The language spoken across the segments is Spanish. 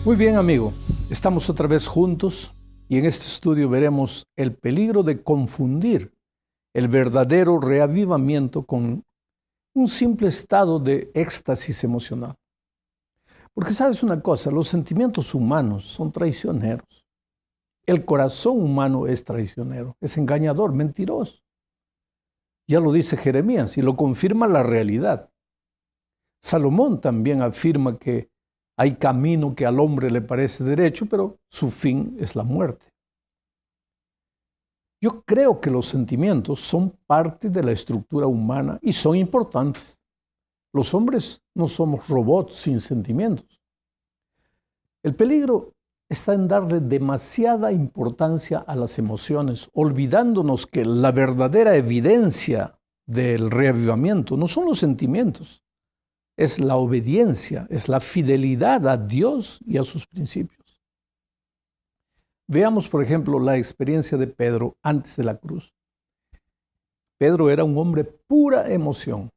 Muy bien, amigo. Estamos otra vez juntos y en este estudio veremos el peligro de confundir el verdadero reavivamiento con un simple estado de éxtasis emocional. Porque sabes una cosa, los sentimientos humanos son traicioneros. El corazón humano es traicionero, es engañador, mentiroso. Ya lo dice Jeremías y lo confirma la realidad. Salomón también afirma que hay camino que al hombre le parece derecho, pero su fin es la muerte. Yo creo que los sentimientos son parte de la estructura humana y son importantes. Los hombres no somos robots sin sentimientos. El peligro está en darle demasiada importancia a las emociones, olvidándonos que la verdadera evidencia del reavivamiento no son los sentimientos, es la obediencia, es la fidelidad a Dios y a sus principios. Veamos, por ejemplo, la experiencia de Pedro antes de la cruz. Pedro era un hombre pura emoción,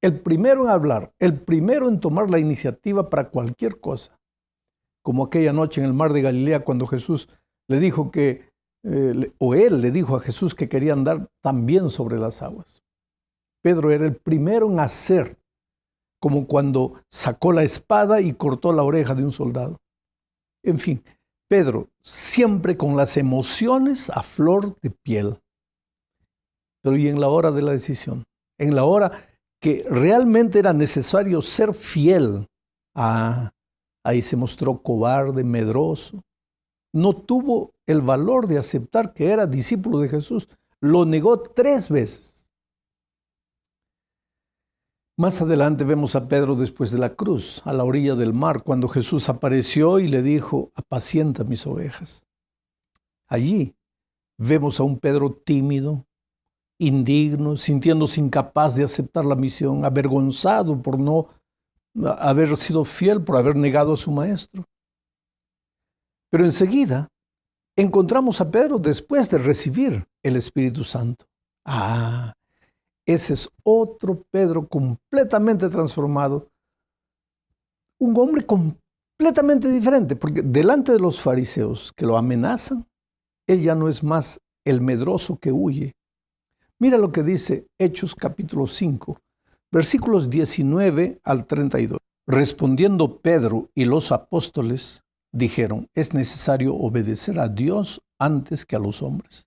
el primero en hablar, el primero en tomar la iniciativa para cualquier cosa. Como aquella noche en el mar de Galilea cuando Jesús le dijo que, él le dijo a Jesús que quería andar también sobre las aguas. Pedro era el primero en hacer, como cuando sacó la espada y cortó la oreja de un soldado. En fin, Pedro siempre con las emociones a flor de piel. Pero y en la hora de la decisión, en la hora que realmente era necesario ser fiel, ahí se mostró cobarde, medroso. No tuvo el valor de aceptar que era discípulo de Jesús. Lo negó 3 veces. Más adelante vemos a Pedro después de la cruz, a la orilla del mar, cuando Jesús apareció y le dijo, apacienta mis ovejas. Allí vemos a un Pedro tímido, indigno, sintiéndose incapaz de aceptar la misión, avergonzado por no haber sido fiel, por haber negado a su maestro. Pero enseguida encontramos a Pedro después de recibir el Espíritu Santo. Ese es otro Pedro completamente transformado, un hombre completamente diferente, porque delante de los fariseos que lo amenazan, él ya no es más el medroso que huye. Mira lo que dice Hechos capítulo 5, versículos 19 al 32. Respondiendo Pedro y los apóstoles dijeron, es necesario obedecer a Dios antes que a los hombres.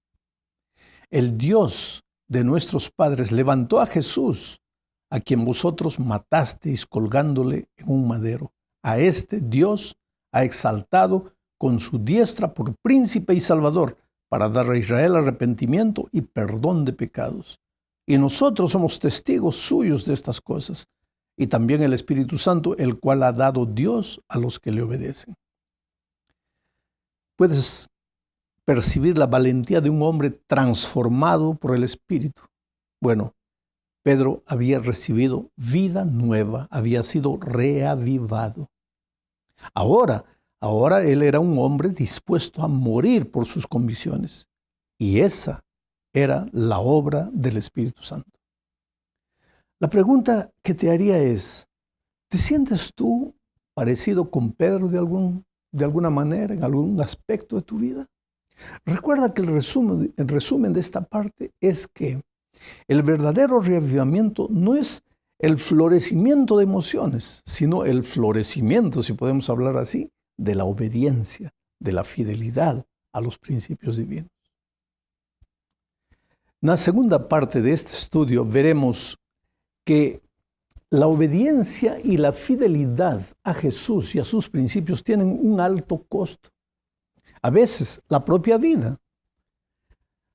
El Dios de nuestros padres levantó a Jesús, a quien vosotros matasteis colgándole en un madero. A este Dios ha exaltado con su diestra por príncipe y salvador, para dar a Israel arrepentimiento y perdón de pecados. Y nosotros somos testigos suyos de estas cosas, y también el Espíritu Santo, el cual ha dado Dios a los que le obedecen. Puedes percibir la valentía de un hombre transformado por el Espíritu. Bueno, Pedro había recibido vida nueva, había sido reavivado. Ahora él era un hombre dispuesto a morir por sus convicciones. Y esa era la obra del Espíritu Santo. La pregunta que te haría es, ¿te sientes tú parecido con Pedro de alguna manera, en algún aspecto de tu vida? Recuerda que el resumen de esta parte es que el verdadero reavivamiento no es el florecimiento de emociones, sino el florecimiento, si podemos hablar así, de la obediencia, de la fidelidad a los principios divinos. En la segunda parte de este estudio veremos que la obediencia y la fidelidad a Jesús y a sus principios tienen un alto costo. A veces, la propia vida.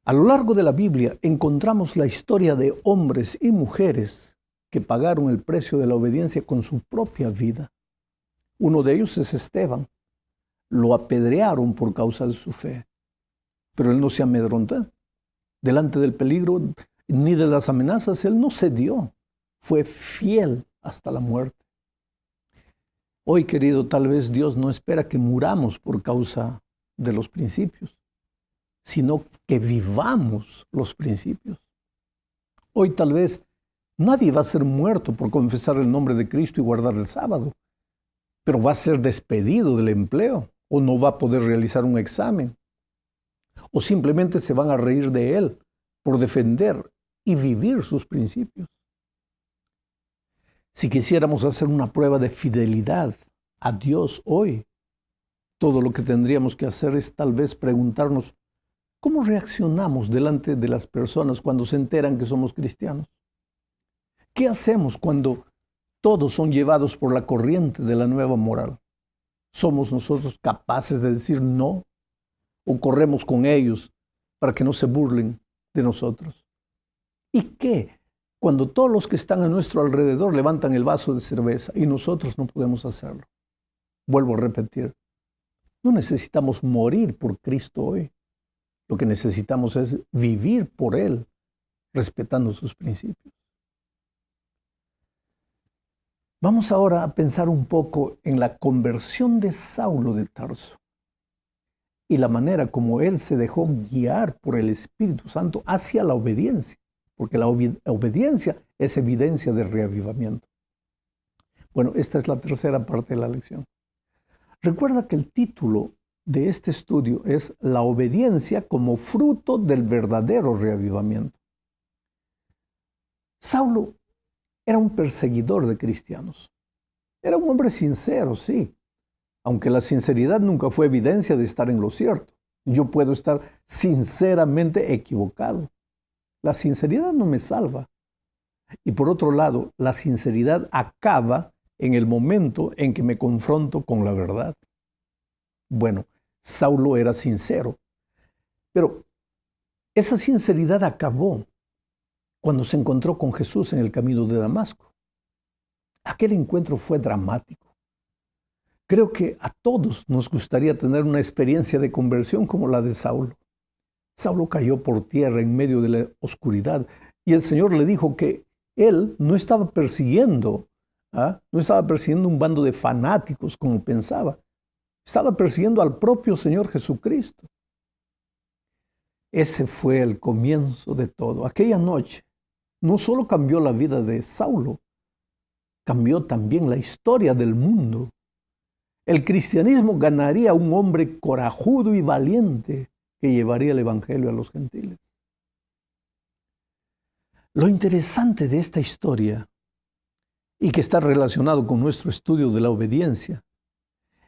A lo largo de la Biblia encontramos la historia de hombres y mujeres que pagaron el precio de la obediencia con su propia vida. Uno de ellos es Esteban. Lo apedrearon por causa de su fe, pero él no se amedrontó. Delante del peligro ni de las amenazas, él no cedió. Fue fiel hasta la muerte. Hoy, querido, tal vez Dios no espera que muramos por causa de los principios, sino que vivamos los principios. Hoy tal vez nadie va a ser muerto por confesar el nombre de Cristo y guardar el sábado, pero va a ser despedido del empleo o no va a poder realizar un examen. O simplemente se van a reír de él por defender y vivir sus principios. Si quisiéramos hacer una prueba de fidelidad a Dios hoy, todo lo que tendríamos que hacer es tal vez preguntarnos cómo reaccionamos delante de las personas cuando se enteran que somos cristianos. ¿Qué hacemos cuando todos son llevados por la corriente de la nueva moral? ¿Somos nosotros capaces de decir no? ¿O corremos con ellos para que no se burlen de nosotros? ¿Y qué cuando todos los que están a nuestro alrededor levantan el vaso de cerveza y nosotros no podemos hacerlo? Vuelvo a repetir, no necesitamos morir por Cristo hoy. Lo que necesitamos es vivir por Él, respetando sus principios. Vamos ahora a pensar un poco en la conversión de Saulo de Tarso y la manera como él se dejó guiar por el Espíritu Santo hacia la obediencia, porque la obediencia es evidencia de reavivamiento. Bueno, esta es la tercera parte de la lección. Recuerda que el título de este estudio es La obediencia como fruto del verdadero reavivamiento. Saulo era un perseguidor de cristianos. Era un hombre sincero, sí, aunque la sinceridad nunca fue evidencia de estar en lo cierto. Yo puedo estar sinceramente equivocado. La sinceridad no me salva. Y por otro lado, la sinceridad acaba en el momento en que me confronto con la verdad. Bueno, Saulo era sincero, pero esa sinceridad acabó cuando se encontró con Jesús en el camino de Damasco. Aquel encuentro fue dramático. Creo que a todos nos gustaría tener una experiencia de conversión como la de Saulo. Saulo cayó por tierra en medio de la oscuridad y el Señor le dijo que él no estaba persiguiendo, no estaba persiguiendo un bando de fanáticos como pensaba. Estaba persiguiendo al propio Señor Jesucristo. Ese fue el comienzo de todo. Aquella noche no solo cambió la vida de Saulo, cambió también la historia del mundo. El cristianismo ganaría a un hombre corajudo y valiente que llevaría el evangelio a los gentiles. Lo interesante de esta historia, y que está relacionado con nuestro estudio de la obediencia,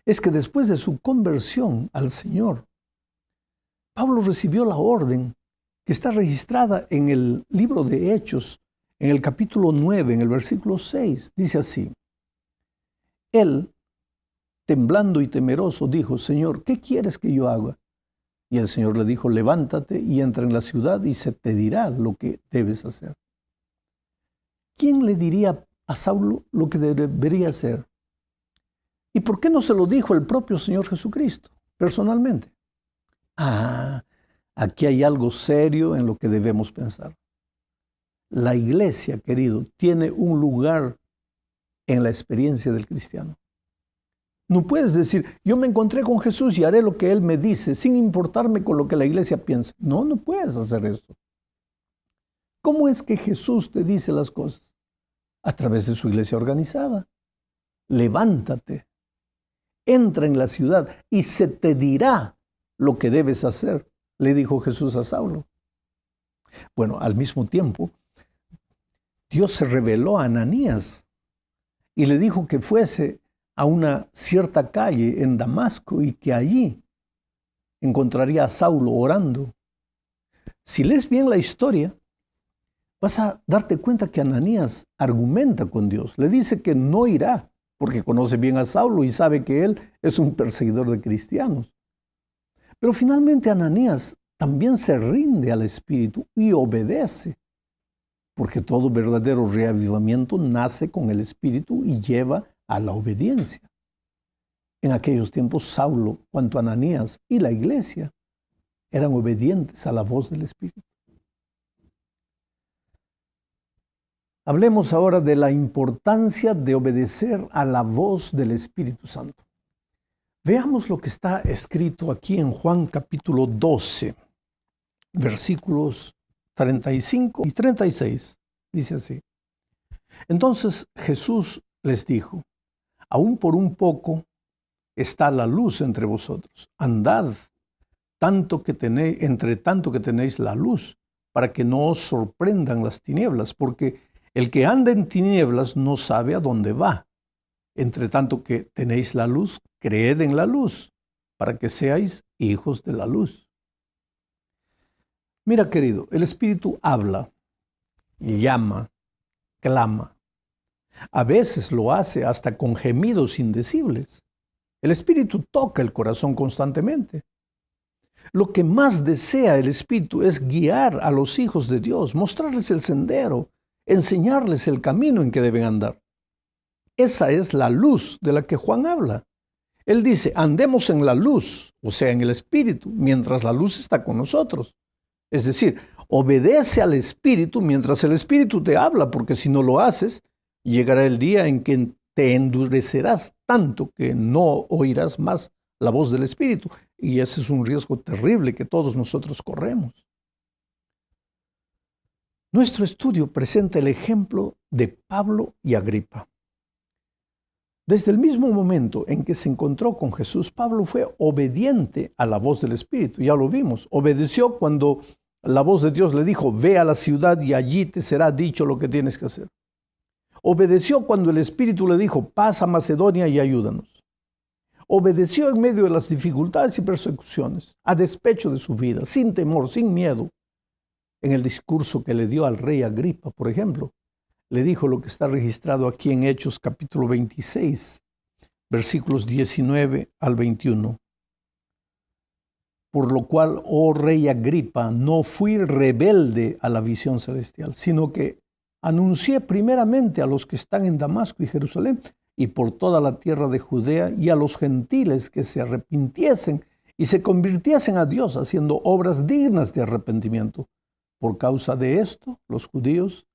es que después de su conversión al Señor, Pablo recibió la orden que está registrada en el libro de Hechos, en el capítulo 9, en el versículo 6. Dice así: Él, temblando y temeroso, dijo: Señor, ¿qué quieres que yo haga? Y el Señor le dijo: levántate y entra en la ciudad y se te dirá lo que debes hacer. ¿Quién le diría a Saulo lo que debería hacer? ¿Y por qué no se lo dijo el propio Señor Jesucristo personalmente? Aquí hay algo serio en lo que debemos pensar. La iglesia, querido, tiene un lugar en la experiencia del cristiano. No puedes decir, yo me encontré con Jesús y haré lo que Él me dice, sin importarme con lo que la iglesia piense. No, no puedes hacer eso. ¿Cómo es que Jesús te dice las cosas? A través de su iglesia organizada. Levántate, entra en la ciudad y se te dirá lo que debes hacer, le dijo Jesús a Saulo. Bueno, al mismo tiempo, Dios se reveló a Ananías y le dijo que fuese a una cierta calle en Damasco y que allí encontraría a Saulo orando. Si lees bien la historia, vas a darte cuenta que Ananías argumenta con Dios. Le dice que no irá porque conoce bien a Saulo y sabe que él es un perseguidor de cristianos. Pero finalmente Ananías también se rinde al Espíritu y obedece, porque todo verdadero reavivamiento nace con el Espíritu y lleva a la obediencia. En aquellos tiempos, Saulo, cuanto a Ananías y la iglesia, eran obedientes a la voz del Espíritu. Hablemos ahora de la importancia de obedecer a la voz del Espíritu Santo. Veamos lo que está escrito aquí en Juan capítulo 12, versículos 35 y 36. Dice así: Entonces Jesús les dijo: aún por un poco está la luz entre vosotros. Andad entre tanto que tenéis la luz, para que no os sorprendan las tinieblas, porque el que anda en tinieblas no sabe a dónde va. Entre tanto que tenéis la luz, creed en la luz, para que seáis hijos de la luz. Mira, querido, el Espíritu habla, llama, clama. A veces lo hace hasta con gemidos indecibles. El Espíritu toca el corazón constantemente. Lo que más desea el Espíritu es guiar a los hijos de Dios, mostrarles el sendero, enseñarles el camino en que deben andar. Esa es la luz de la que Juan habla. Él dice, andemos en la luz, o sea, en el Espíritu, mientras la luz está con nosotros. Es decir, obedece al Espíritu mientras el Espíritu te habla, porque si no lo haces, llegará el día en que te endurecerás tanto que no oirás más la voz del Espíritu. Y ese es un riesgo terrible que todos nosotros corremos. Nuestro estudio presenta el ejemplo de Pablo y Agripa. Desde el mismo momento en que se encontró con Jesús, Pablo fue obediente a la voz del Espíritu. Ya lo vimos. Obedeció cuando la voz de Dios le dijo, ve a la ciudad y allí te será dicho lo que tienes que hacer. Obedeció cuando el Espíritu le dijo, pasa a Macedonia y ayúdanos. Obedeció en medio de las dificultades y persecuciones, a despecho de su vida, sin temor, sin miedo. En el discurso que le dio al rey Agripa, por ejemplo, le dijo lo que está registrado aquí en Hechos capítulo 26, versículos 19 al 21. Por lo cual, oh rey Agripa, no fui rebelde a la visión celestial, sino que anuncié primeramente a los que están en Damasco y Jerusalén y por toda la tierra de Judea y a los gentiles que se arrepintiesen y se convirtiesen a Dios haciendo obras dignas de arrepentimiento. Por causa de esto, los judíos,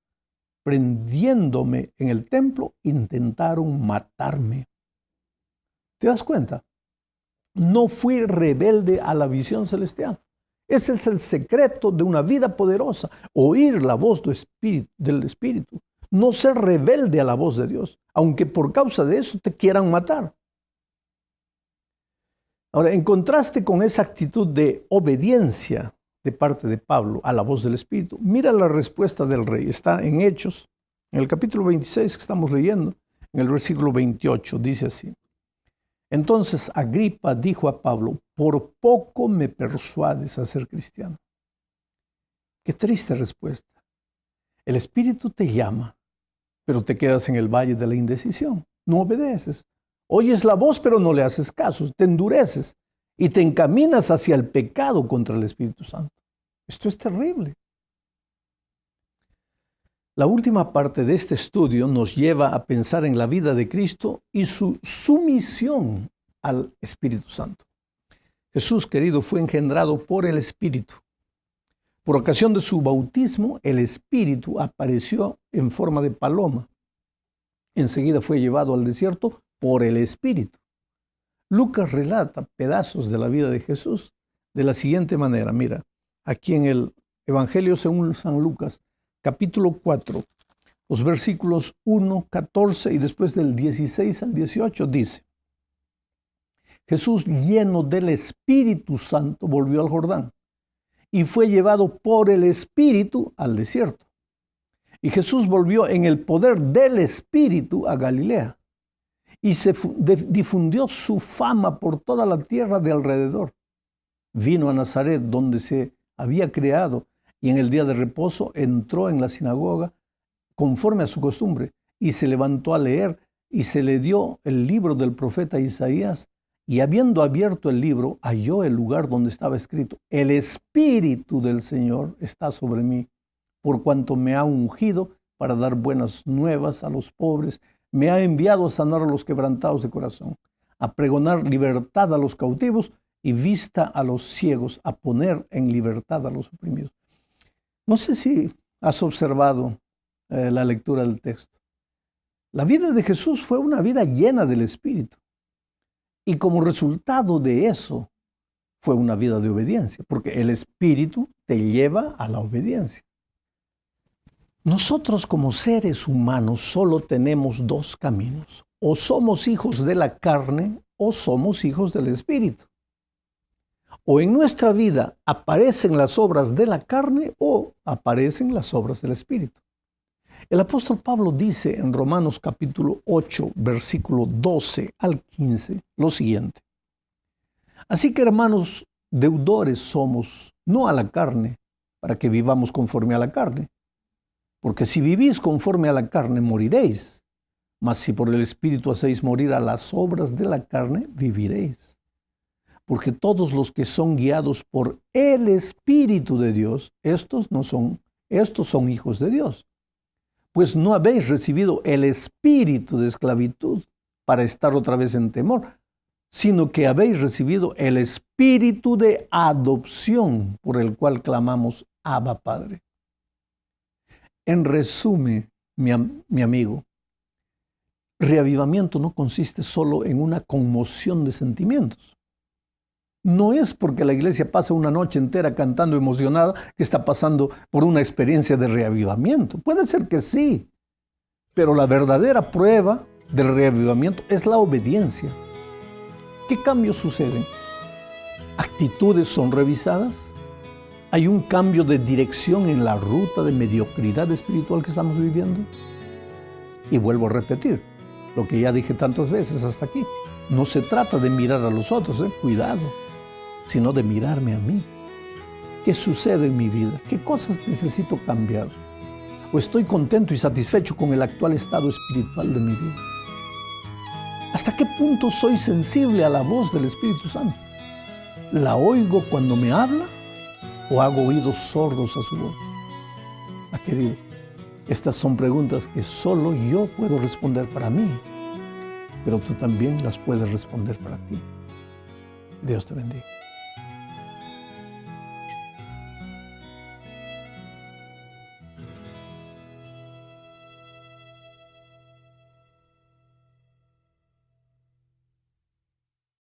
prendiéndome en el templo, intentaron matarme. ¿Te das cuenta? No fui rebelde a la visión celestial. Ese es el secreto de una vida poderosa, oír la voz del Espíritu. No ser rebelde a la voz de Dios, aunque por causa de eso te quieran matar. Ahora, en contraste con esa actitud de obediencia de parte de Pablo a la voz del Espíritu, mira la respuesta del rey. Está en Hechos, en el capítulo 26 que estamos leyendo, en el versículo 28, dice así. Entonces Agripa dijo a Pablo, por poco me persuades a ser cristiano. Qué triste respuesta. El Espíritu te llama, pero te quedas en el valle de la indecisión. No obedeces. Oyes la voz, pero no le haces caso. Te endureces y te encaminas hacia el pecado contra el Espíritu Santo. Esto es terrible. La última parte de este estudio nos lleva a pensar en la vida de Cristo y su sumisión al Espíritu Santo. Jesús, querido, fue engendrado por el Espíritu. Por ocasión de su bautismo, el Espíritu apareció en forma de paloma. Enseguida fue llevado al desierto por el Espíritu. Lucas relata pedazos de la vida de Jesús de la siguiente manera. Mira, aquí en el Evangelio según San Lucas, capítulo 4, los versículos 1, 14 y después del 16 al 18 dice, Jesús, lleno del Espíritu Santo, volvió al Jordán y fue llevado por el Espíritu al desierto. Y Jesús volvió en el poder del Espíritu a Galilea y se difundió su fama por toda la tierra de alrededor. Vino a Nazaret, donde se había criado, y en el día de reposo entró en la sinagoga conforme a su costumbre y se levantó a leer y se le dio el libro del profeta Isaías y habiendo abierto el libro halló el lugar donde estaba escrito: el Espíritu del Señor está sobre mí, por cuanto me ha ungido para dar buenas nuevas a los pobres, me ha enviado a sanar a los quebrantados de corazón, a pregonar libertad a los cautivos y vista a los ciegos, a poner en libertad a los oprimidos. No sé si has observado la lectura del texto. La vida de Jesús fue una vida llena del Espíritu. Y como resultado de eso, fue una vida de obediencia, porque el Espíritu te lleva a la obediencia. Nosotros como seres humanos solo tenemos dos caminos. o somos hijos de la carne o somos hijos del Espíritu. O en nuestra vida aparecen las obras de la carne o aparecen las obras del Espíritu. El apóstol Pablo dice en Romanos capítulo 8, versículo 12 al 15, lo siguiente. Así que, hermanos, deudores somos, no a la carne, para que vivamos conforme a la carne. Porque si vivís conforme a la carne, moriréis. Mas si por el Espíritu hacéis morir a las obras de la carne, viviréis. Porque todos los que son guiados por el Espíritu de Dios, estos son hijos de Dios. Pues no habéis recibido el espíritu de esclavitud para estar otra vez en temor, sino que habéis recibido el espíritu de adopción por el cual clamamos Abba Padre. En resumen, mi amigo, reavivamiento no consiste solo en una conmoción de sentimientos. No es porque la iglesia pasa una noche entera cantando emocionada que está pasando por una experiencia de reavivamiento. Puede ser que sí, pero la verdadera prueba del reavivamiento es la obediencia. ¿Qué cambios suceden? ¿Actitudes son revisadas? ¿Hay un cambio de dirección en la ruta de mediocridad espiritual que estamos viviendo? Y vuelvo a repetir lo que ya dije tantas veces hasta aquí. No se trata de mirar a los otros, cuidado, sino de mirarme a mí. ¿Qué sucede en mi vida? ¿Qué cosas necesito cambiar? ¿O estoy contento y satisfecho con el actual estado espiritual de mi vida? ¿Hasta qué punto soy sensible a la voz del Espíritu Santo? ¿La oigo cuando me habla o hago oídos sordos a su voz? Querido, estas son preguntas que solo yo puedo responder para mí, pero tú también las puedes responder para ti. Dios te bendiga.